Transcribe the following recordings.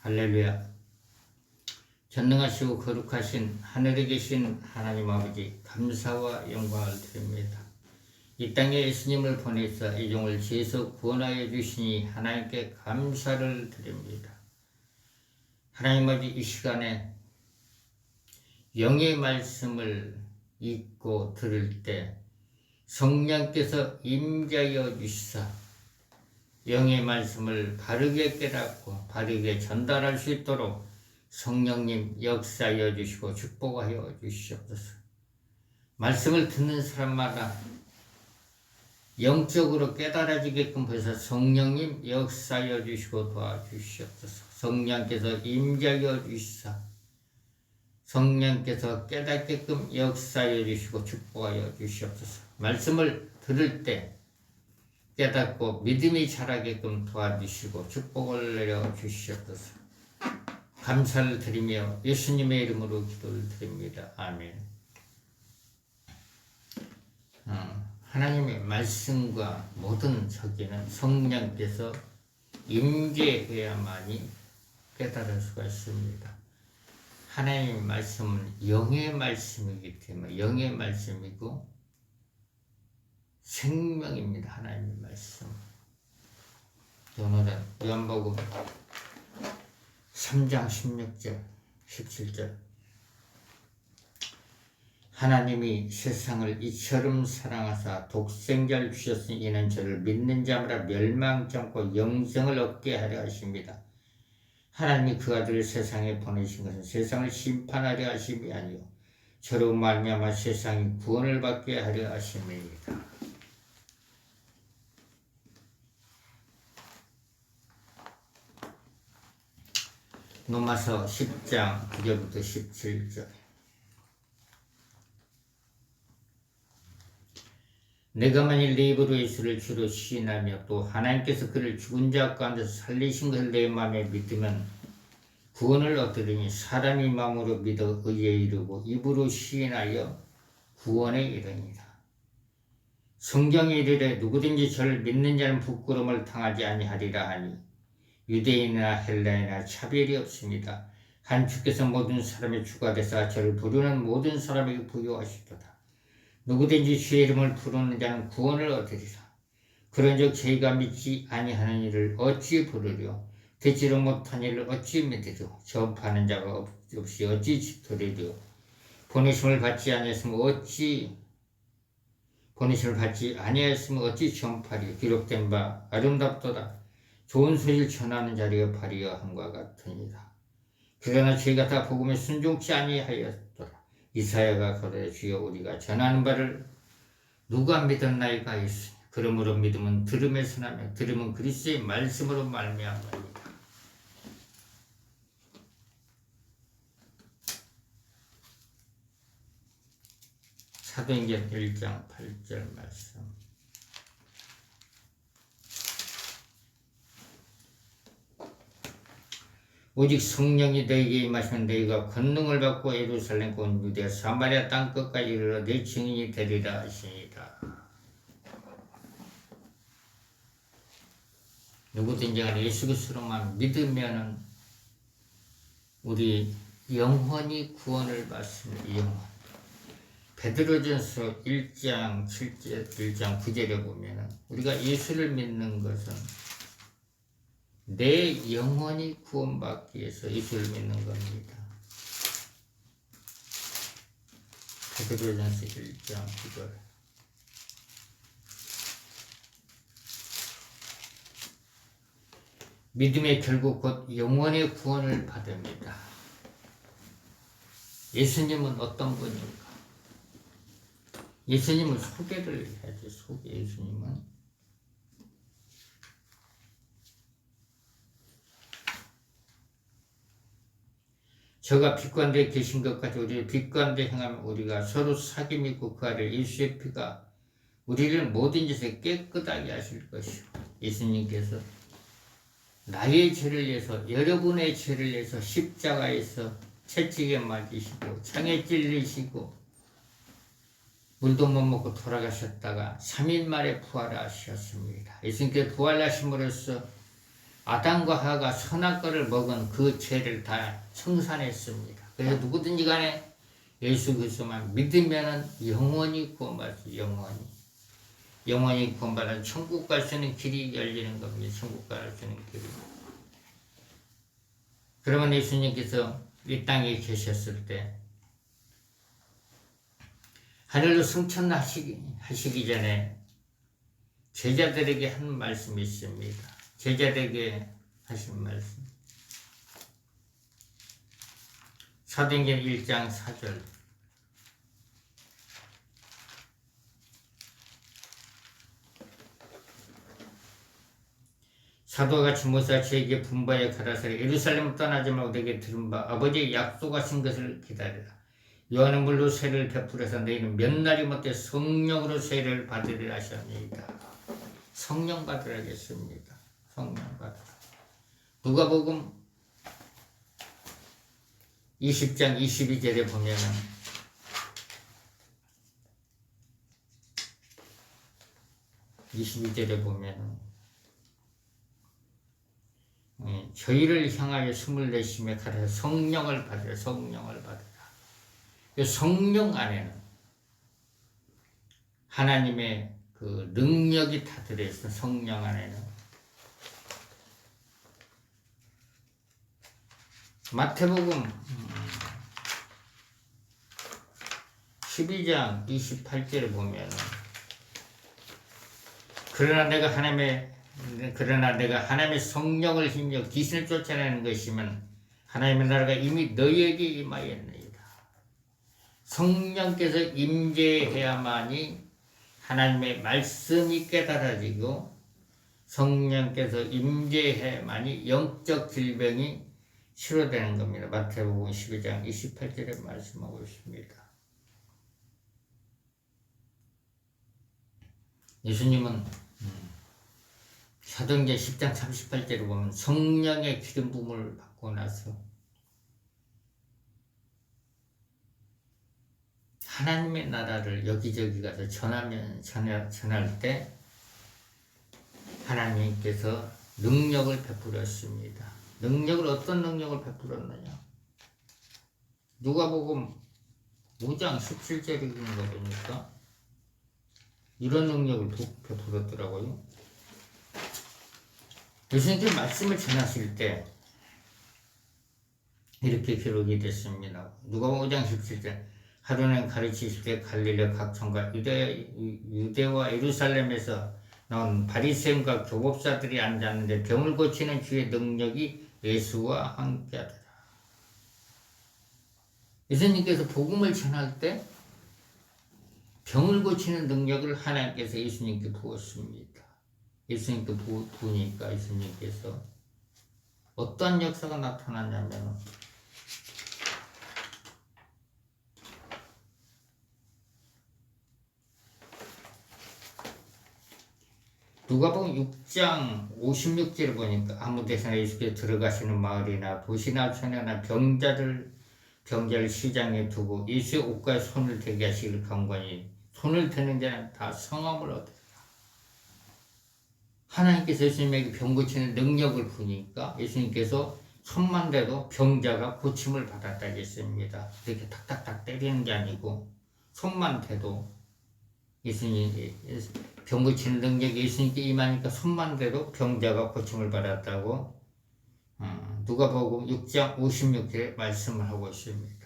할렐루야. 전능하시고 거룩하신 하늘에 계신 하나님 아버지, 감사와 영광을 드립니다. 이 땅에 예수님을 보내사 이 종을 죄에서 구원하여 주시니 하나님께 감사를 드립니다. 하나님 아버지, 이 시간에 영의 말씀을 읽고 들을 때 성령께서 임재하여 주시사 영의 말씀을 바르게 깨닫고 바르게 전달할 수 있도록 성령님 역사하여 주시고 축복하여 주시옵소서. 말씀을 듣는 사람마다 영적으로 깨달아지게끔 해서 성령님 역사하여 주시고 도와주시옵소서. 성령께서 임재하여 주시사 성령께서 깨닫게끔 역사하여 주시고 축복하여 주시옵소서. 말씀을 들을 때 깨닫고 믿음이 자라게끔 도와주시고 축복을 내려 주시옵소서. 감사를 드리며 예수님의 이름으로 기도를 드립니다. 아멘. 하나님의 말씀과 모든 저기는 성령께서 임재해야만이 깨달을 수가 있습니다. 하나님의 말씀은 영의 말씀이기 때문에 영의 말씀이고 생명입니다. 하나님의 말씀. 오늘은 요한복음 3장 16절 17절 하나님이 세상을 이처럼 사랑하사 독생자를 주셨으니 이는 저를 믿는 자마다 멸망치 않고 영생을 얻게 하려 하십니다. 하나님이 그 아들을 세상에 보내신 것은 세상을 심판하려 하심이 아니요 저로 말미암아 세상이 구원을 받게 하려 하심이니이다. 로마서 10장 9절부터 17절 내가 만일 내 입으로 예수를 주로 시인하며 또 하나님께서 그를 죽은 자 가운데서 살리신 것을 내 마음에 믿으면 구원을 얻으리니 사람이 마음으로 믿어 의에 이르고 입으로 시인하여 구원에 이르니라. 성경에 이르되 누구든지 저를 믿는 자는 부끄러움을 당하지 아니하리라 하니 유대인이나 헬라인이나 차별이 없습니다. 한 주께서 모든 사람의 주가 되사 저를 부르는 모든 사람에게 부여하시도다. 누구든지 주의 이름을 부르는 자는 구원을 얻으리라. 그런즉 저희가 믿지 아니하는 일을 어찌 부르려 되지도 못한 일을 어찌 믿으려 전파하는 자가 없이 어찌 들으려 보내심을 받지 아니하였으면 어찌 전파리요. 기록된 바 아름답도다. 좋은 소리를 전하는 자리에 발휘어 함과 같으니라. 그러나 저희가 다 복음에 순종치 아니하였더라. 이사야가 거두어 주여 우리가 전하는 바를 누가 믿었나이까 했으니 그러므로 믿음은 들음에서 나며 들음은 그리스도의 말씀으로 말미암으리라. 사도행전 1장 8절 말씀 오직 성령이 너희에게 임하시면 너희가 권능을 받고 예루살렘 온 유대야 사마리아 땅끝까지 이르러 내 증인이 되리라 하시니라. 누구든지 간에 예수 그리스도로만 믿으면은 우리 영원히 구원을 받습니다. 영원. 베드로전서 1장 7절 1장 9절에 보면은 우리가 예수를 믿는 것은 내 영혼이 구원받기 위해서 예수를 믿는 겁니다. 베드로전서 1장 9절 믿음의 결국 곧 영혼의 구원을 받습니다. 예수님은 어떤 분인가? 예수님을 소개를 해야지. 예수님은 저가 빛 가운데 계신 것 같이 우리를 빛 가운데 행하면 우리가 서로 사귐 있고 그 아래 예수의 피가 우리를 모든 짓에 깨끗하게 하실 것이요. 예수님께서 나의 죄를 위해서 여러분의 죄를 위해서 십자가에서 채찍에 맞으시고 창에 찔리시고 물도 못 먹고 돌아가셨다가 3일 만에 부활하셨습니다. 예수님께서 부활하심으로써 아담과 하가 선악과를 먹은 그 죄를 다 청산했습니다. 그래서 누구든지 간에 예수 그리스도만 믿으면은 영원히 구원받지. 영원히 구원받아 천국 갈 수 있는 길이 열리는 겁니다. 천국 갈 수 있는 길이. 그러면 예수님께서 이 땅에 계셨을 때 하늘로 승천하시기 전에 제자들에게 한 말씀이 있습니다. 제자들에게 하신 말씀. 사도행전 1장 4절. 사도와 같이 모사 저에게 분부하여 가라사대 예루살렘을 떠나지 말고 내게 들은 바 아버지의 약속하신 것을 기다리라. 요한은 물로 세례를 베풀어서 너희는 몇 날이 못해 성령으로 세례를 받으리라 하셨습니다. 성령 받으라겠습니다. 성령 받으라. 누가복음 20장 22절에 보면은 저희를 향하여 숨을 내쉬며 가라 성령을 받으라. 성령을 받으라. 이 성령 안에는 하나님의 그 능력이 다 들어있어. 성령 안에는 마태복음 12장 28절에 보면 그러나 내가 하나님의 성령을 힘써 귀신을 쫓아내는 것이면 하나님의 나라가 이미 너희에게 임하였느니라. 성령께서 임재해야만이 하나님의 말씀이 깨달아지고 성령께서 임재해야만이 영적 질병이 치료되는 겁니다. 마태복음 12장 28절에 말씀하고 있습니다. 예수님은 사도행전 10장 38절에 보면 성령의 기름 부음을 받고 나서 하나님의 나라를 여기저기 가서 전할 때 하나님께서 능력을 베풀었습니다. 어떤 능력을 베풀었느냐? 누가복음 5장 17절에 있는 거 보니까 이런 능력을 베풀었더라고요. 예수님께서 말씀을 전하실 때 이렇게 기록이 됐습니다. 누가복음 5장 17절 하루는 가르치실 때 갈릴리 각촌과 유대와 예루살렘에서 나온 바리새인과 교법사들이 앉았는데 병을 고치는 주의 능력이 예수와 함께하더라. 예수님께서 복음을 전할 때 병을 고치는 능력을 하나님께서 예수님께 부었습니다. 예수님께 부으니까 예수님께서 어떠한 역사가 나타났냐면 누가복음 6장 56절을 보니까 아무 데서나 예수께서 들어가시는 마을이나 도시나 촌에나 병자를 시장에 두고 예수의 옷가에 손을 대게 하시기를 간구하니 손을 대는 자는 다 성함을 얻으리라. 하나님께서 예수님에게 병 고치는 능력을 부으니까 예수님께서 손만 대도 병자가 고침을 받았다겠습니다. 이렇게 탁탁탁 때리는 게 아니고 손만 대도 예수님 병 고치는 능력이 예수님께 임하니까 손만 대도 병자가 고침을 받았다고 누가복음 6장 56절에 말씀을 하고 있습니다.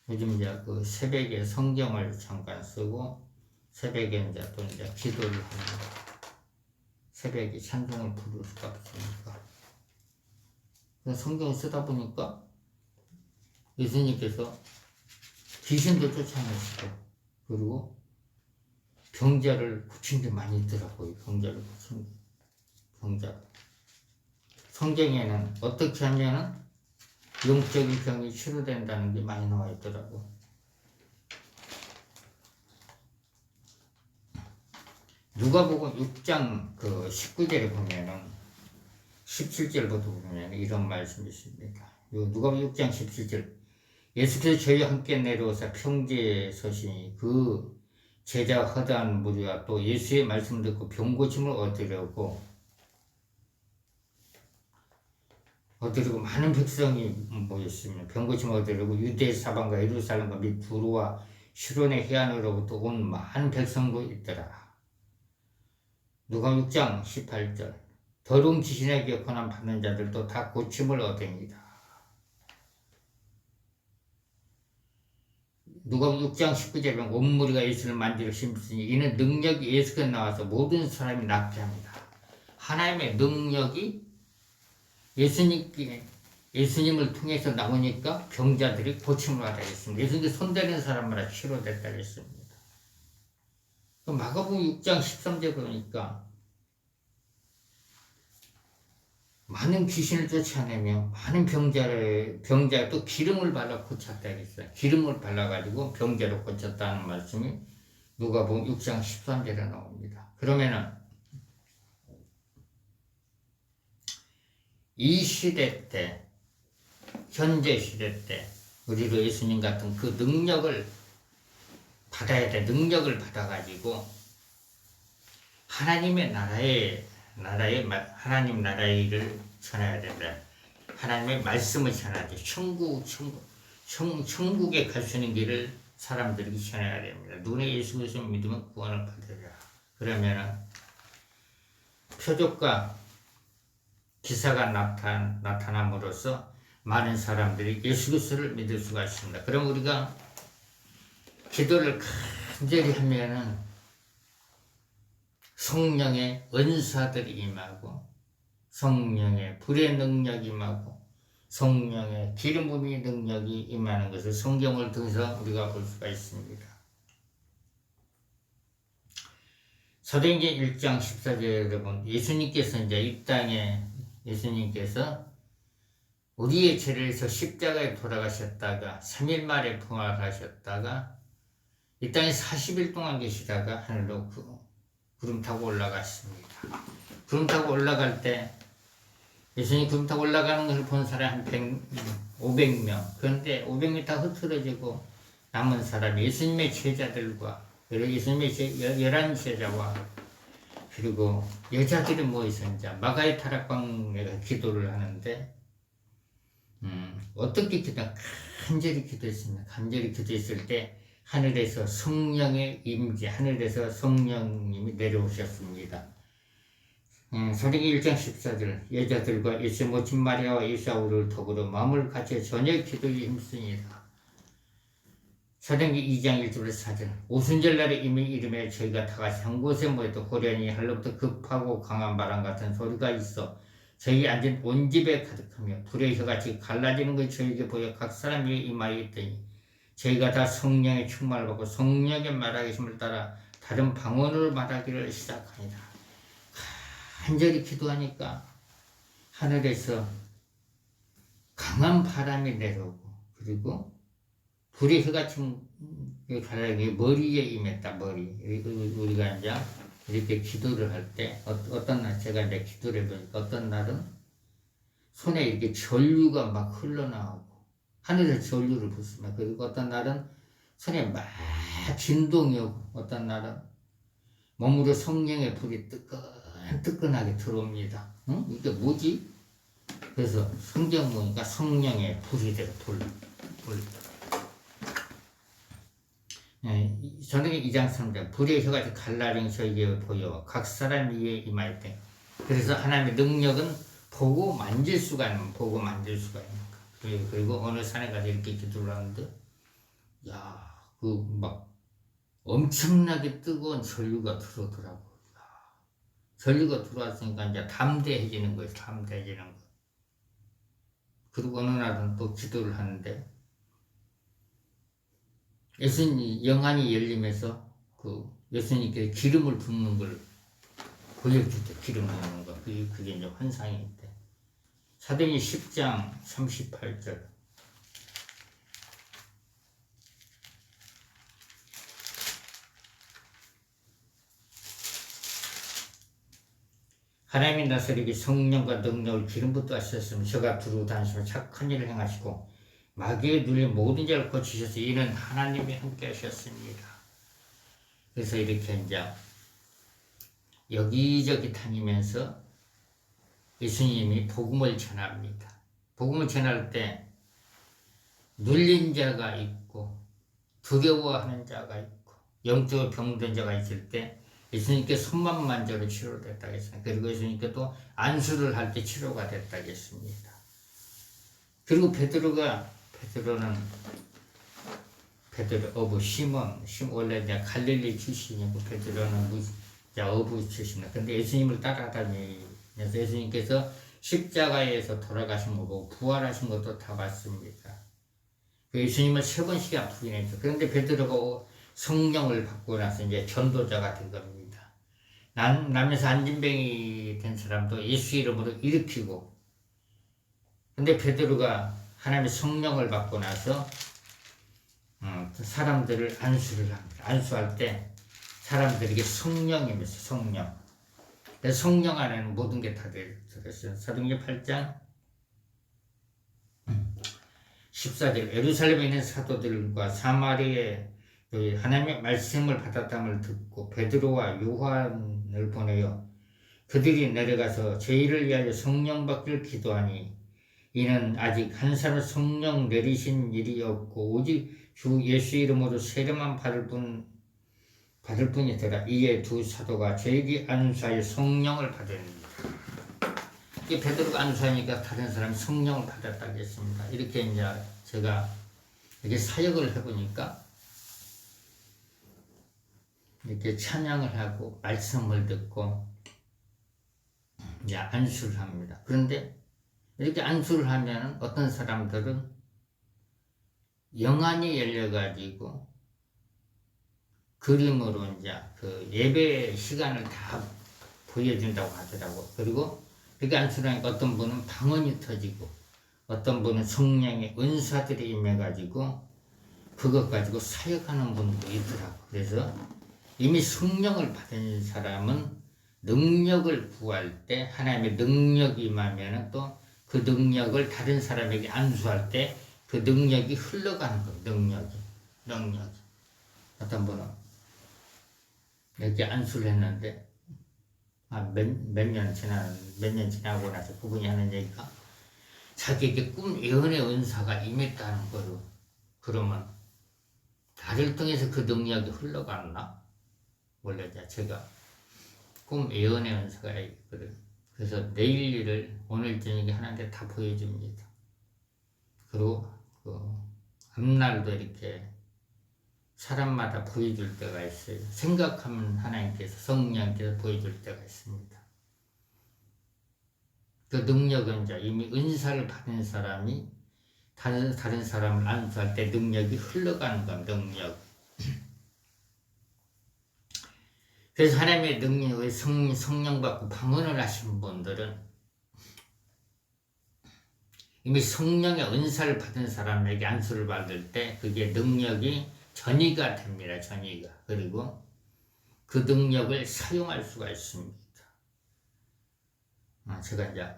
요즘 이제 그 새벽에 성경을 잠깐 쓰고 새벽에 이제 또 이제 기도를 합니다. 새벽에 찬송을 부를 수가 없으니까. 그래서 성경을 쓰다 보니까 예수님께서 귀신도 쫓아내시고 그리고 병자를 고친 게 많이 있더라고요. 병자를 고친 병자. 성경에는 어떻게 하면은 영적인 병이 치료된다는 게 많이 나와 있더라고. 누가복음 6장 19절에 보면은 17절부터 보면 이런 말씀이 있습니다. 누가복음 6장 17절 예수께서 저희와 함께 내려오사 평지에 서시니 그 제자 허다한 무리가 또 예수의 말씀을 듣고 병고침을 얻으려고 많은 백성이 모였습니다. 병고침을 얻으려고 유대 사방과 예루살렘과 및 두루와 시론의 해안으로부터 온 많은 백성도 있더라. 누가복음 6장 18절 더러운 귀신에게 고난 받는 자들도 다 고침을 얻으니라. 누가복음 6장 19절에 보면 온 무리가 예수를 만지러 힘쓰니 이는 능력이 예수께 나와서 모든 사람이 낫게 합니다. 하나님의 능력이 예수님을 통해서 나오니까 병자들이 고침을 받아 있습니다. 예수님께 손대는 사람마다 치료됐다 했습니다. 마가복음 6장 13절 보니까 많은 귀신을 쫓아내며 많은 병자를 또 기름을 발라 고쳤다 했어요. 기름을 발라가지고 병자를 고쳤다는 말씀이 누가복음 6장 13절에 나옵니다. 그러면은 이 시대 때, 현재 시대 때 우리도 예수님 같은 그 능력을 받아야 돼. 능력을 받아가지고 하나님의 하나님 나라의 일을 전해야 된다. 하나님의 말씀을 전해야 돼. 천국에 갈 수 있는 길을 사람들에게 전해야 됩니다. 눈에 예수 그리스도를 믿으면 구원을 받으리라. 그러면은 표적과 기사가 나타남으로써 많은 사람들이 예수 그리스도를 믿을 수가 있습니다. 그럼 우리가 기도를 간절히 하면은 성령의 은사들이 임하고 성령의 불의 능력이 임하고 성령의 기름 부음의 능력이 임하는 것을 성경을 통해서 우리가 볼 수가 있습니다. 사도행전 1장 14절에 여러분 예수님께서 이제 이 땅에 예수님께서 우리의 죄를 위해서 십자가에 돌아가셨다가 3일 만에 부활하셨다가 이 땅에 40일 동안 계시다가 하늘로 구름 타고 올라갔습니다. 구름 타고 올라갈 때 예수님이 구름 타고 올라가는 것을 본 사람이 한 500명. 그런데 500명 다 흐트러지고 남은 사람이 예수님의 제자들과 예수님의 11제자와 그리고 여자들이 모여서 이제 마가의 타락방에 기도를 하는데 어떻게 간절히 기도했습니다. 간절히 기도했을 때 하늘에서 성령의 임재, 하늘에서 성령님이 내려오셨습니다. 사도행전 1장 14절 여자들과 예수의 모친 마리아와 예수아우를 더불어 마음을 같이 저녁 기도에 힘쓰니라. 사도행전 2장 1절에서 4절 오순절날에 이미 이름에 저희가 다같이 한 곳에 모여도 호련히 하늘로부터 급하고 강한 바람 같은 소리가 있어 저희 앉은 온 집에 가득하며 불의 혀같이 갈라지는 것이 저에게 보여 각 사람 위에 임하여 있더니 저희가 다 성령의 충만을 받고 성령의 말하심을 따라 다른 방언으로 말하기를 시작하니라. 간절히 기도하니까 하늘에서 강한 바람이 내려오고 그리고 불의 혀같이 갈라지는 머리에 임했다. 머리. 우리가 이제 이렇게 기도를 할 때 어떤 날 제가 이제 기도를 해보니까 어떤 날은 손에 이렇게 전류가 막 흘러나오고 하늘에서 전류를 붓습니다. 그리고 어떤 날은 손에 막 진동이 오고 어떤 날은 몸으로 성령의 불이 뜨끈하게 들어옵니다. 응? 이게 뭐지? 그래서 성경 보니까 성령의 불이 되고 불. 저녁에 2장 3절 불의 혀같이 갈라진 저에게 보여 각 사람 위에 임할 때 그래서 하나님의 능력은 보고 만질 수가 있는 그리고 어느 산에 가서 이렇게 기도를 하는데 막 엄청나게 뜨거운 전류가 들어오더라고. 전류가 들어왔으니까 이제 담대해지는 거예요. 담대해지는 거. 그리고 어느 날은 또 기도를 하는데 예수님 영안이 열리면서 예수님께 기름을 붓는 걸 보여주죠. 기름 붓는 거. 그게 이제 환상인데. 사도행전 10장 38절. 하나님이 나서리기 성령과 능력을 기름 붓게 하셨으면 저가 두루 다니시며 착한 일을 행하시고 마귀에 눌린 모든 죄를 고치셔서 이는 하나님이 함께 하셨습니다. 그래서 이렇게 이제 여기저기 다니면서 예수님이 복음을 전합니다. 복음을 전할 때 눌린 자가 있고 두려워하는 자가 있고 영적으로 병든 자가 있을 때 예수님께 손만 만져도 치료됐다고 했습니다. 그리고 예수님께 또 안수를 할 때 치료가 됐다고 했습니다. 그리고 베드로는 베드로 어부 시몬 원래 이제 갈릴리 출신이고 베드로는 어부 출신이다. 근데 예수님을 따라다니면서 예수님께서 십자가에서 돌아가신 거고 부활하신 것도 다 봤습니다. 예수님을 3번씩이나 부인했죠. 그런데 베드로가 성령을 받고 나서 이제 전도자가 된 겁니다. 남에서 안진병이 된 사람도 예수 이름으로 일으키고, 근데 베드로가 하나님의 성령을 받고 나서 사람들을 안수를 합니다. 안수할 때 사람들에게 성령이면서 성령. 성령 안에는 모든 게 다 들었어요. 사도행전 8장 14절 예루살렘에 있는 사도들과 사마리아에 하나님의 말씀을 받았다함을 듣고 베드로와 요한을 보내어 그들이 내려가서 저희를 위하여 성령 받기를 기도하니 이는 아직 한 사람 성령 내리신 일이 없고 오직 주 예수 이름으로 세례만 받을 뿐이더라. 이에 두 사도가 저에게 안수하여 성령을 받았습니다. 이 베드로가 안수하니까 다른 사람이 성령을 받았다고 했습니다. 이렇게 이제 제가 이렇게 사역을 해보니까 이렇게 찬양을 하고 말씀을 듣고 이제 안수를 합니다. 그런데 이렇게 안수를 하면 어떤 사람들은 영안이 열려가지고 그림으로 이제 그 예배 시간을 다 보여준다고 하더라고. 그리고 이렇게 안수를 하니까 어떤 분은 방언이 터지고 어떤 분은 성령의 은사들이 임해가지고 그것 가지고 사역하는 분도 있더라고. 그래서 이미 성령을 받은 사람은 능력을 구할 때 하나님의 능력이 임하면 또 그 능력을 다른 사람에게 안수할 때 그 능력이 흘러가는 거예요. 능력이. 어떤 분은 이렇게 안수를 했는데 몇 년 지나고 나서 그분이 하는 얘기가 자기에게 꿈 예언의 은사가 임했다는 거로. 그러면 나를 통해서 그 능력이 흘러갔나? 원래 제가 꿈 예언의 은사가 있거든. 그래서 내일 일을 오늘 저녁에 하나님께 다 보여줍니다. 그리고 그 앞날도 이렇게 사람마다 보여줄 때가 있어요. 생각하면 하나님께서 성령께서 보여줄 때가 있습니다. 그 능력은 이제 이미 은사를 받은 사람이 다른 사람을 안수할 때 능력이 흘러가는 건 능력. 그래서 하나님의 능력을 성령 받고 방언을 하신 분들은 이미 성령의 은사를 받은 사람에게 안수를 받을 때 그게 능력이 전이가 됩니다. 전이가. 그리고 그 능력을 사용할 수가 있습니다. 제가 이제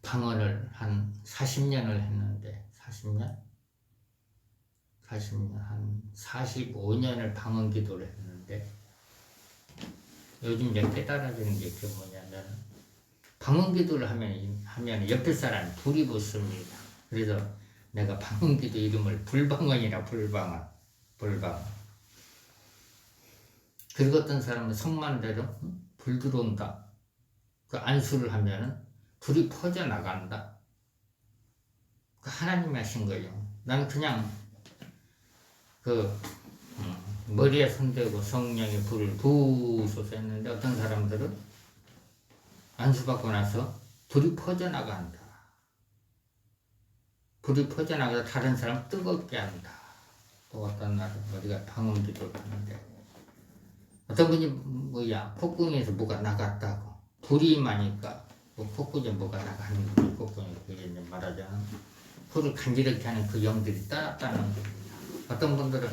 방언을 한 40년을 했는데 40년? 한 45년을 방언 기도를 했는데 요즘 이제 깨달아지는 게 그게 뭐냐면 방언 기도를 하면 옆에 사람이 불이 붙습니다. 그래서 내가 방언 기도 이름을 불방언이라 불방언. 그리고 어떤 사람은 성만 대로 불 들어온다. 그 안수를 하면은 불이 퍼져나간다. 그 하나님이 하신 거예요. 나는 그냥 머리에 손대고 성령의 불을 부으소서 했는데 어떤 사람들은 안수받고 나서 불이 퍼져나간다. 불이 퍼져나가서 다른 사람 뜨겁게 한다. 또 어떤 날은 우리가 방언 기도를 하는데 어떤 분이 콧구멍에서 뭐가 나갔다고 불이 임하니까 콧구멍에 뭐가 나가는 거지. 콧구멍에 그게 이제 말하자면 불을 간지럽게 하는 그 영들이 따랐다는 겁니다. 어떤 분들은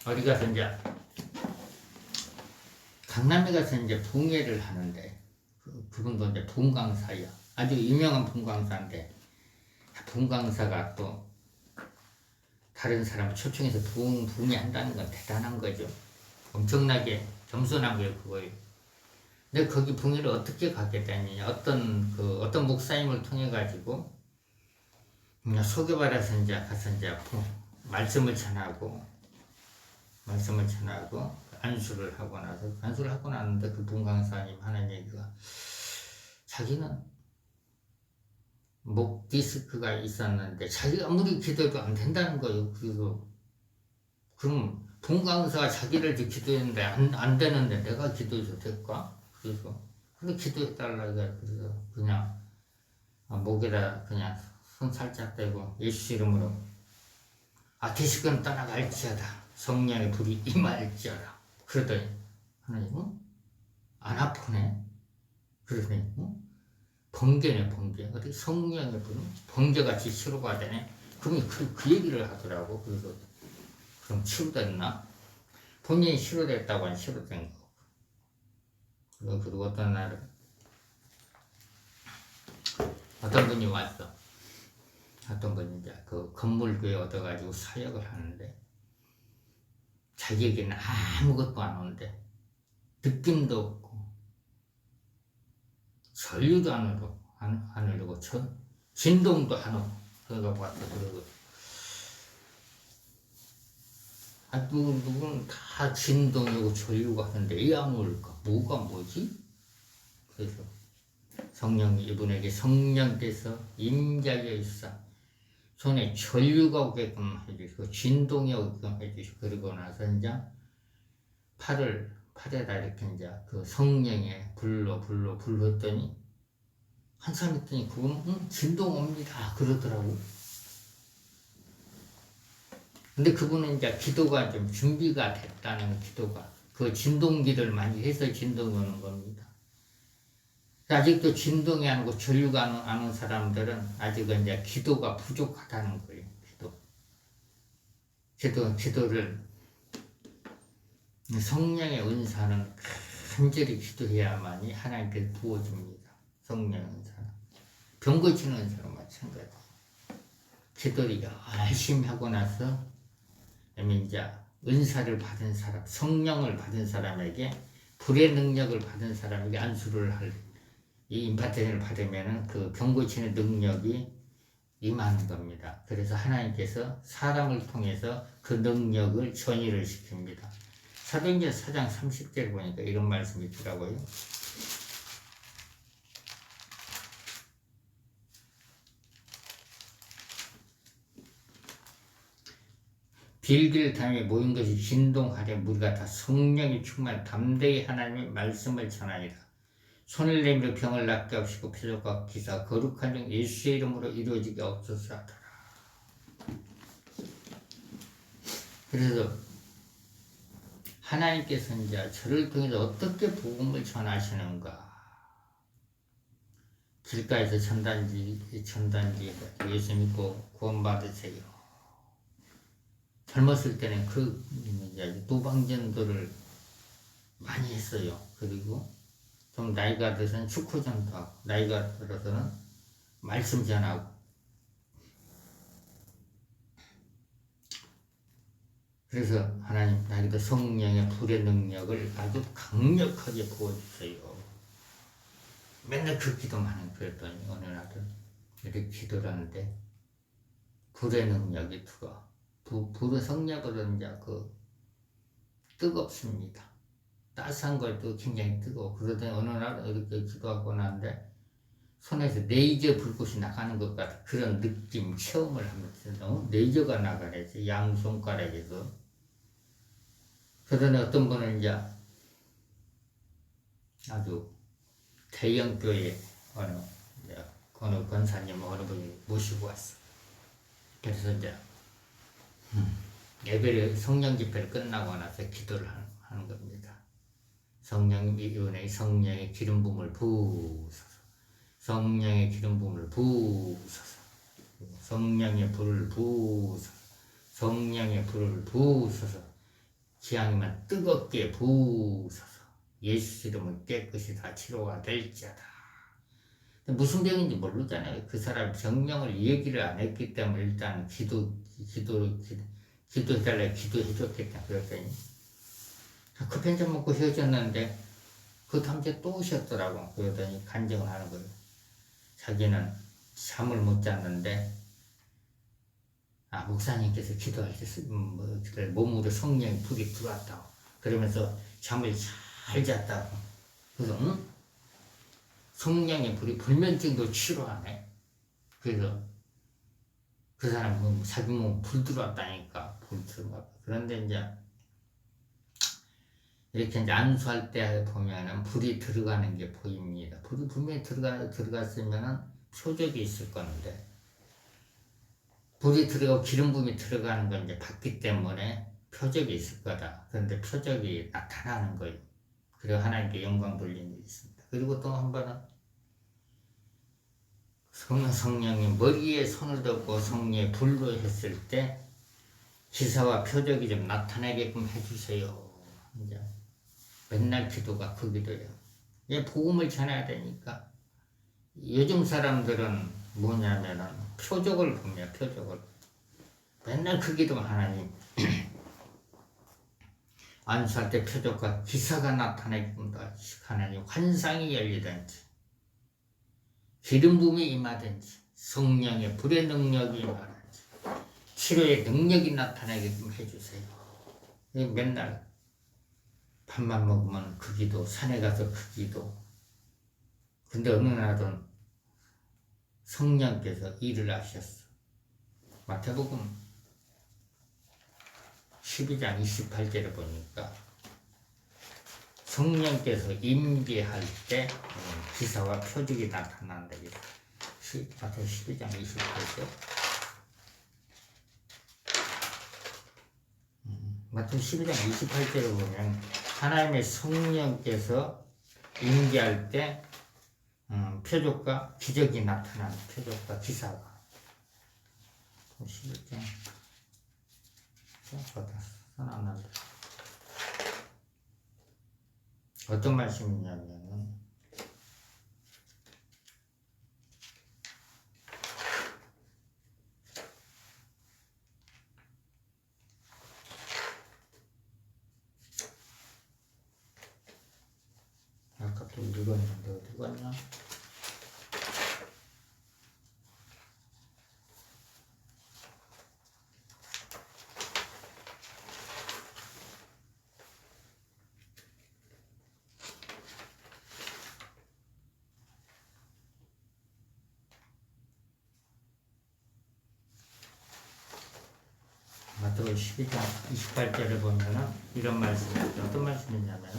어디 가서 이제 강남에 가서 이제 붕예를 하는데 그분도 이제 붕강사야. 아주 유명한 붕강사인데 붕강사가 또 다른 사람을 초청해서 붕이 한다는 건 대단한 거죠. 엄청나게 겸손한 게 그거예요. 근데 거기 붕해를 어떻게 갖게 되느냐? 어떤 목사님을 통해 가지고 그냥 소개받아서 이제 가서 이제 말씀을 전하고 안수를 하고 나는데 그 분강사님 하는 얘기가 자기는 목 디스크가 있었는데 자기가 아무리 기도해도 안 된다는 거예요. 그래서 그럼 분강사가 자기를 기도했는데 안 되는데 내가 기도해도 될까? 그래서 근데 기도해달라 그래서 그냥 목에다 그냥 손 살짝 대고 예수 이름으로 디스크는 떠나갈지어다 성령의 불이 임할지어다 그러더니 하나님 안 아프네 그러더니 번개네 번개 어디 성령의 불은 번개같이 치료가 되네 그러면 그 얘기를 하더라고. 그래서 그럼 치료됐나? 본인이 치료됐다고 하니 치료된 거. 그리고 어떤 날은 어떤 분이 왔어. 어떤 분이 이제 그 건물교회 얻어가지고 사역을 하는데 자기에게는 아무것도 안 오는데 느낌도 없고 전류도 안 흐르고 진동도 안 오고 그러고 왔어. 그러고 누구는 다 진동이고 전류가 하는데 이 안 올까? 뭐가 뭐지? 그래서 이분에게 성령께서 임자게 있어 손에 전류가 오게끔 해주시고 진동이 오게끔 해주시고 그러고 나서 이제 팔에다 이렇게 이제 그 성령의 불로 했더니 한참 있더니 그건 진동 옵니다 그러더라고. 근데 그분은 이제 기도가 좀 준비가 됐다는 기도가 그 진동기를 많이 해서 진동이 오는 겁니다. 아직도 진동이 안 오고 전류가 안 오는 사람들은 아직은 이제 기도가 부족하다는 거예요. 기도를 성령의 은사는 간절히 기도해야만이 하나님께 부어줍니다. 성령의 은사는 병 고치는 은사로 마찬가지. 기도를 열심히 하고 나서 이제 은사를 받은 사람, 성령을 받은 사람에게 불의 능력을 받은 사람에게 안수를 이 임파텐을 받으면 그 병 고치는 능력이 임하는 겁니다. 그래서 하나님께서 사람을 통해서 그 능력을 전이를 시킵니다. 사도행전 4장 30절 보니까 이런 말씀이 있더라고요. 빌길 담에 모인 것이 진동하되 무리가 다 성령이 충만 담대히 하나님의 말씀을 전하니라. 손을 내밀어 병을 낫게 하시고 표적과 기사 거룩한 종 예수의 이름으로 이루어지게 없소서 하더라. 그래서 하나님께서 이제 저를 통해서 어떻게 복음을 전하시는가. 길가에서 전단지 예수 믿고 구원받으세요. 젊었을 때는 그 노방전도를 많이 했어요. 그리고 좀 나이가 들어서는 축구전도 하고 나이가 들어서는 말씀 전하고 그래서 하나님 나에게도 성령의 불의 능력을 아주 강력하게 부어주세요. 맨날 그 기도만 하는 그랬더니 어느 날은 이렇게 기도를 하는데 불의 능력이 불의 성령으로는 이제 뜨겁습니다. 따스한 것도 굉장히 뜨거워. 그러더니 어느 날 이렇게 기도하고 나는데 손에서 레이저 불꽃이 나가는 것 같은 그런 느낌, 체험을 하면서 레이저가 나가래지 양손가락에서. 그러더니 어떤 분은 이제 아주 대형 교회 어느 권사님 어느 분이 모시고 왔어. 그래서 이제 예배를 성령 집회를 끝나고 나서 기도를 하는 겁니다. 이번에 성령의 기름 부음을 부으소서. 성령의 기름 부음을 부으소서. 성령의 불을 부으소서. 성령의 불을 부으소서. 기왕이면 뜨겁게 부으소서. 예수 이름은 깨끗이 다 치료가 될지어다. 무슨 병인지 모르잖아요. 그 사람 병명을 얘기를 안 했기 때문에 일단 기도해달라 기도해줬겠다 그랬더니 커피 한잔 먹고 헤어졌는데 그 다음 주에 또 오셨더라고. 그러더니 간증을 하는 거예요. 자기는 잠을 못 잤는데 목사님께서 기도할 때 몸으로 성령의 불이 들어왔다고. 그러면서 잠을 잘 잤다고. 그래서 성령의 불이 불면증도 치료하네. 그래서 그 사람은 자기 몸 불 들어왔다니까. 불 들어가. 그런데 이제 이렇게 이제 안수할 때 보면은 불이 들어가는 게 보입니다. 불이 분명히 들어갔으면은 표적이 있을 건데, 불이 들어가고 기름 부음이 들어가는 건 이제 봤기 때문에 표적이 있을 거다. 그런데 표적이 나타나는 거예요. 그리고 하나님께 영광 돌리는 게 있습니다. 그리고 또 한 번은 성령이 머리에 손을 덮고 성령의 불로 했을 때 기사와 표적이 좀 나타나게끔 해주세요. 이제 맨날 기도가 그 기도예요. 이제 복음을 전해야 되니까. 요즘 사람들은 뭐냐면은 표적을 봅니다. 표적을. 맨날 그 기도 하나님. 안수할 때 표적과 기사가 나타나게끔 하나님. 환상이 열리든지 기름 부음이 임하든지 성령의 불의 능력이 임하든지 치료의 능력이 나타나게끔 해주세요. 맨날 밥만 먹으면 그 기도, 산에 가서 그 기도. 근데 어느 날은 성령께서 일을 하셨어. 마태복음 12장 28절에 보니까 성령께서 임재할 때 기사와 표적이 나타난다. 마태 12장 28절. 마태 12장 28절에 보면 하나님의 성령께서 임재할 때 표적과 기적이 나타나는 표적과 기사가 11장 써놨는데 어떤 말씀이냐면은 아까 또 읽었는데 어디 갔나? 마태복음 12장 28절에 보면은 이런 말씀이 어떤 말씀이냐면은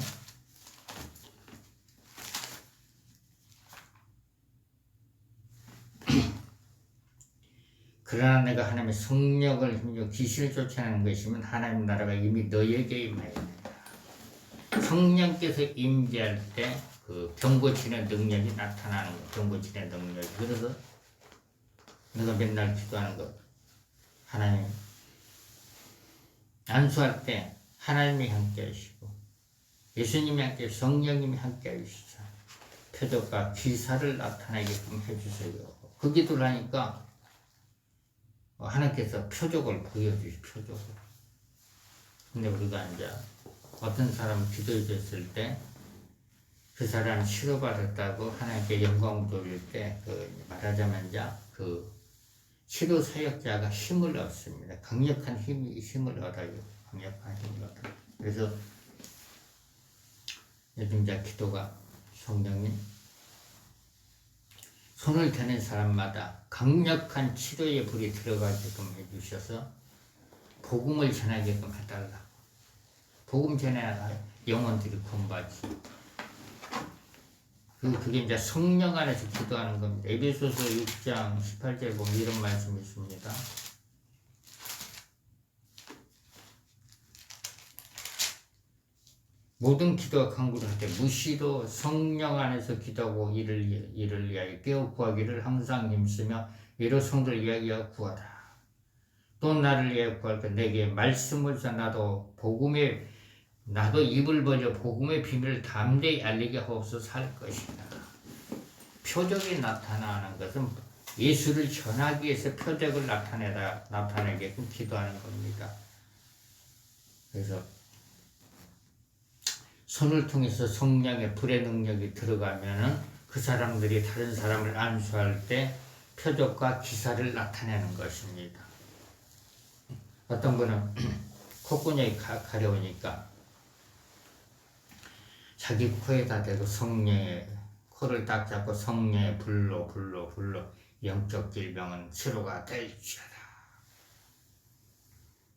그러나 내가 하나님의 성령을 힘주어 귀신을 쫓아내는 것이면 하나님 나라가 이미 너희에게 임하였느니라. 성령께서 임재할 때 그 병 고치는 능력이 나타나는 거예요. 병 고치는 능력이. 그래서 내가 맨날 기도하는 거 하나님 안수할 때 하나님이 함께 하시고 예수님이 함께 성령님이 함께 하시자 표적과 기사를 나타나게끔 해주세요. 그 기도를 하니까 하나님께서 표적을 보여주시 표적을. 근데 우리가 이제 어떤 사람 기도해 줬을 때 그 사람 치료받았다고 하나님께 영광 돌릴 때 말하자면 이제 그 치료 사역자가 힘을 얻습니다. 강력한 힘을 얻어요. 강력한 힘을 얻어요. 그래서 요즘 이제 기도가 성령님 손을 대는 사람마다 강력한 치료의 불이 들어가게끔 해주셔서 복음을 전하게끔 해달라고. 복음 전해야 영혼들이 구원받지. 그게 이제 성령 안에서 기도하는 겁니다. 에베소서 6장 18절에 보면 이런 말씀이 있습니다. 모든 기도와 간구를 할 때 무시로 성령 안에서 기도하고 이를 위하여 깨어 구하기를 항상 힘쓰며 이로 성도를 위하여 구하라. 또 나를 위하여 구할 때 내게 말씀을 써 나도 입을 벌여 복음의 비밀을 담대히 알리게 하옵소서 할 것이다. 표적이 나타나는 것은 예수를 전하기 위해서 표적을 나타내게끔 기도하는 겁니다. 그래서 손을 통해서 성령의 불의 능력이 들어가면은 그 사람들이 다른 사람을 안수할 때 표적과 기사를 나타내는 것입니다. 어떤 분은 콧구멍이 가려우니까 자기 코에다 대고 성령의 코를 딱 잡고 성령의 불로 영적 질병은 치료가 될지어다.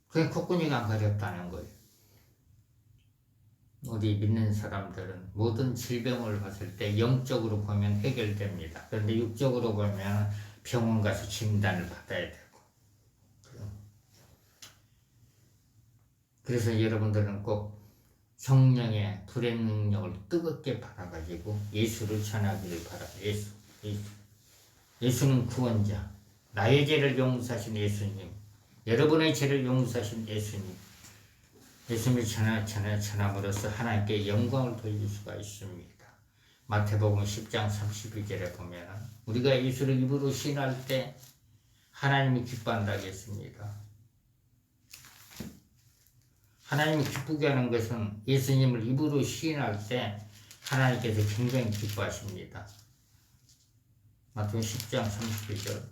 그게 콧구멍이 안 가렵다는 거예요. 우리 믿는 사람들은 모든 질병을 봤을 때 영적으로 보면 해결됩니다. 그런데 육적으로 보면 병원 가서 진단을 받아야 되고. 그래서 여러분들은 꼭 성령의 불의 능력을 뜨겁게 받아가지고 예수를 전하기를 바랍니다. 예수는 구원자, 나의 죄를 용서하신 예수님, 여러분의 죄를 용서하신 예수님, 예수님을 전함으로써 하나님께 영광을 돌릴 수가 있습니다. 마태복음 10장 32절에 보면 우리가 예수를 입으로 신할 때 하나님이 기뻐한다고 했습니다. 하나님이 기쁘게 하는 것은 예수님을 입으로 시인할 때 하나님께서 굉장히 기뻐하십니다. 마태복음 10장 32절.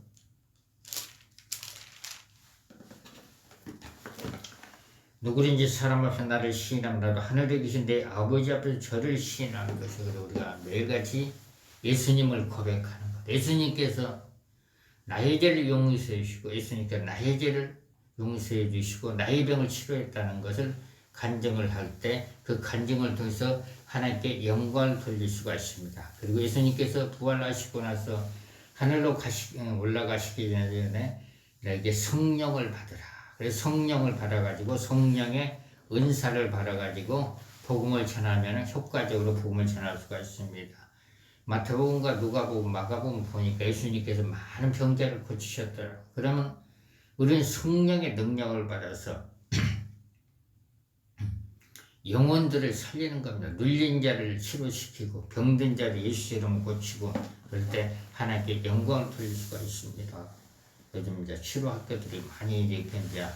누구든지 사람 앞에서 나를 시인함이라도 하늘에 계신 내 아버지 앞에서 저를 시인하는 것이고, 우리가 매일같이 예수님을 고백하는 것. 예수님께서 나의 죄를 용서해 주시고, 예수님께서 나의 죄를 용서해 주시고 나의 병을 치료했다는 것을 간증을 할 때 그 간증을 통해서 하나님께 영광을 돌릴 수가 있습니다. 그리고 예수님께서 부활하시고 나서 하늘로 올라가시기 전에 내게 성령을 받으라. 그래서 성령을 받아가지고 성령의 은사를 받아가지고 복음을 전하면 효과적으로 복음을 전할 수가 있습니다. 마태복음과 누가복음, 마가복음 보니까 예수님께서 많은 병자를 고치셨더라고요. 그러면 우리는 성령의 능력을 받아서 영혼들을 살리는 겁니다. 눌린 자를 치료시키고 병든 자를 예수 이름으로 고치고 그럴 때 하나님께 영광을 돌릴 수가 있습니다. 요즘 이제 치료 학교들이 많이 이렇게 이제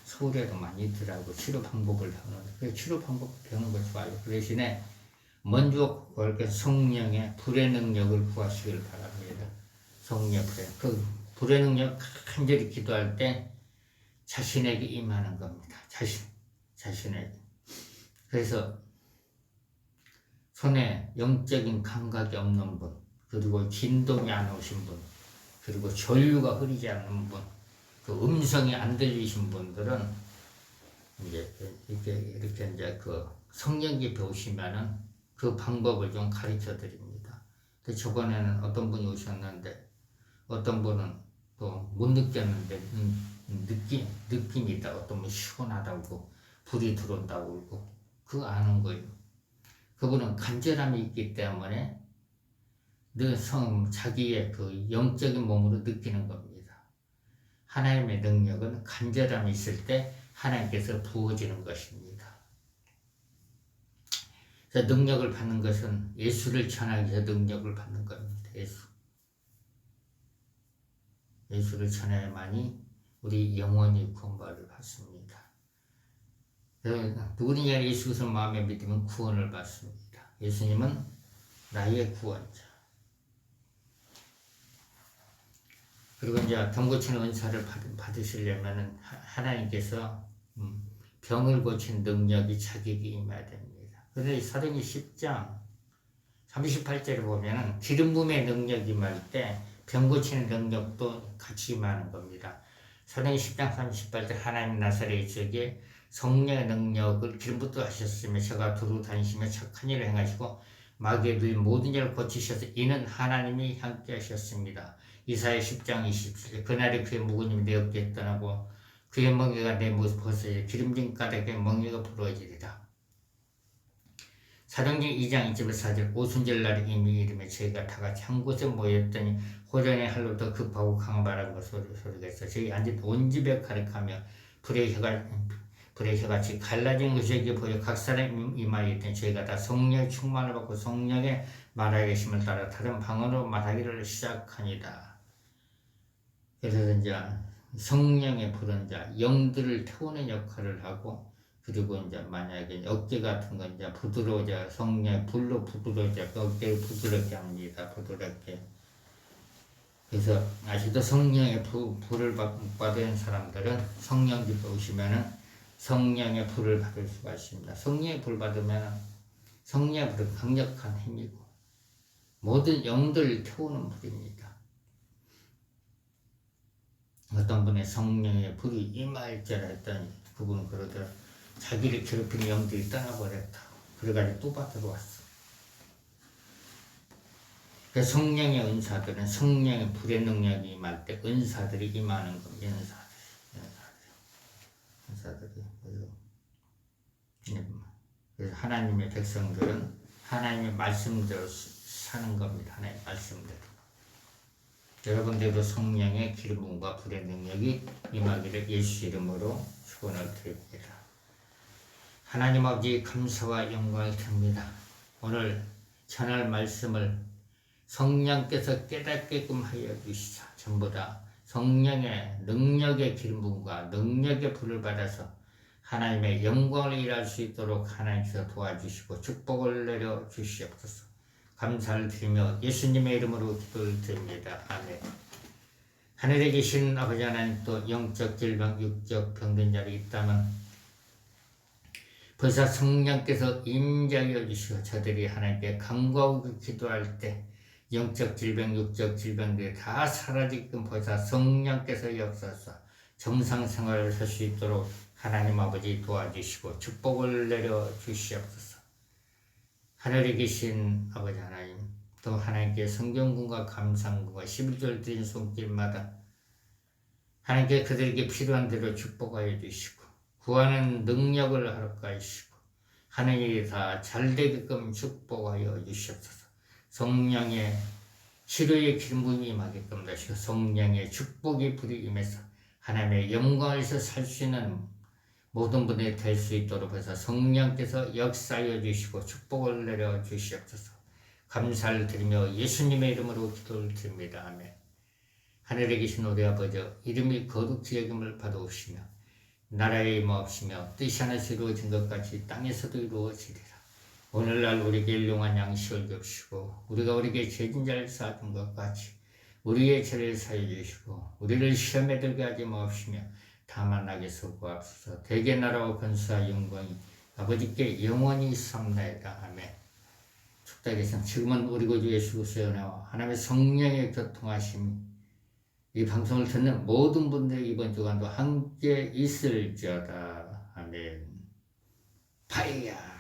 서울에도 많이 있더라고. 치료 방법을 배우는데 그 치료 방법 배우는 거 좋아요. 그 대신에 먼저 그렇게 성령의 불의 능력을 구하시길 바랍니다. 성령 불의 불의 능력 간절히 기도할 때 자신에게 임하는 겁니다. 자신에게. 그래서 손에 영적인 감각이 없는 분, 그리고 진동이 안 오신 분, 그리고 전류가 흐르지 않는 분, 그 음성이 안 들리신 분들은 이제 이렇게 이제 그 성령기 배우시면은 그 방법을 좀 가르쳐 드립니다. 저번에는 어떤 분이 오셨는데 어떤 분은 또 못 느꼈는데 느낌이 있다. 어떤 분 시원하다고 불이 들어온다고 그러고 그거 아는 거예요. 그분은 간절함이 있기 때문에 늘 자기의 그 영적인 몸으로 느끼는 겁니다. 하나님의 능력은 간절함이 있을 때 하나님께서 부어지는 것입니다. 그래서 능력을 받는 것은 예수를 전하기 위해서 능력을 받는 겁니다. 예수를 전해야만이 우리 영원히 구원받을 받습니다. 누구든지 예수 그리스도를 마음에 믿으면 구원을 받습니다. 예수님은 나의 구원자. 그리고 이제 병 고치는 은사를 받으시려면 하나님께서 병을 고친 능력이 자기에게 임해야 됩니다. 그런데 사도행전 10장 38절에 보면 기름 부음의 능력이 임할 때 병 고치는 능력도 같이 임하는 겁니다. 사도행전 10장 38절 하나님 나사렛 지역에 성령의 능력을 기름 붓듯 하셨으며 저가 두루 다니시며 착한 일을 행하시고 마귀의 누인 모든 일을 고치셔서 이는 하나님이 함께 하셨습니다. 이사야 10장 27절 그날에 그의 묵은님이 내 어깨에 떠나고 그의 멍에가 내 모습 벗어져 기름진 가닥에 멍에가 부러지리라. 사도행전 2장 24절 오순절날에 이미 이름에 저희가 다같이 한 곳에 모였더니 호련의 할로부터 급하고 강한 바람과 소리가 있어 저희 앉은 온 집에 가득하며 불의 혀같이 갈라진 것에게 보여 각 사람 이마에 있더니 저희가 다 성령의 충만을 받고 성령의 말하게 계심을 따라 다른 방언으로 말하기를 시작하니라. 그래서 이제 성령의 불은 자 영들을 태우는 역할을 하고 그리고 이제 만약에 어깨 같은 건 이제 부드러워져 성령의 불로 부드러워져 어깨를 부드럽게 합니다. 부드럽게. 그래서 아직도 성령의 불을 받은 사람들은 성령 기도 오시면은 성령의 불을 받을 수가 있습니다. 성령의 불 받으면 성령의 불은 강력한 힘이고 모든 영들을 태우는 불입니다. 어떤 분의 성령의 불이 임할 줄 했더니 그분은 그러더라. 자기를 괴롭히는 영들이 떠나버렸다. 그래가지고 또 받으러 왔어. 그 성령의 은사들은 성령의 불의 능력이 임할 때 은사들이 임하는 겁니다. 은사들이. 그래서 하나님의 백성들은 하나님의 말씀대로 사는 겁니다. 하나님의 말씀대로. 여러분들도 성령의 기름부음과 불의 능력이 임하기를 예수 이름으로 축원을 드립니다. 하나님 아버지 감사와 영광을 드립니다. 오늘 전할 말씀을 성령께서 깨닫게끔 하여 주시사 전부 다 성령의 능력의 기름부음과 능력의 불을 받아서 하나님의 영광을 일할 수 있도록 하나님께서 도와주시고 축복을 내려 주시옵소서. 감사를 드리며 예수님의 이름으로 기도를 드립니다. 아멘. 하늘에 계신 아버지 하나님, 또 영적 질병, 육적 병든 자들이 있다면 벌써 성령께서 임재하여 주시고 저들이 하나님께 간구하고 기도할 때 영적 질병, 육적 질병들이 다 사라지게끔 벌써 성령께서 역사하사 정상생활을 할 수 있도록 하나님 아버지 도와주시고 축복을 내려 주시옵소서. 하늘에 계신 아버지 하나님, 또 하나님께 성경군과 감상군과 11절 드린 손길마다 하나님께 그들에게 필요한 대로 축복하여 주시고 구하는 능력을 하루까 하시고 하는 일이 다 잘되게끔 축복하여 주시옵소서. 성령의 치료의 기름부음이 임하게끔 하시고 성령의 축복이 불이 임해서 하나님의 영광에서 살 수 있는 모든 분들이 될 수 있도록 해서 성령께서 역사하여 주시고 축복을 내려 주시옵소서. 감사를 드리며 예수님의 이름으로 기도를 드립니다. 아멘. 하늘에 계신 우리 아버지, 이름이 거룩히 여김을 받아오시며 나라에 임하옵시며 뜻이 하나씩 이루어진 것 같이 땅에서도 이루어지리라. 오늘날 우리에게 일용할 양식을 주시고 우리가 우리에게 죄진 자를 사준 것 같이 우리의 죄를 사해 주시고 우리를 시험에 들게 하지 마옵시며 다만 악에서 구하옵소서. 대개 나라와 권수와 영광이 아버지께 영원히 있사옵나이다. 아멘. 축복하 계신 지금은 우리 구주 예수 그리스도의 은혜와 하나님의 성령의 교통하심이 이 방송을 듣는 모든 분들이 이번 주간도 함께 있을지어다. 아멘. 파이야.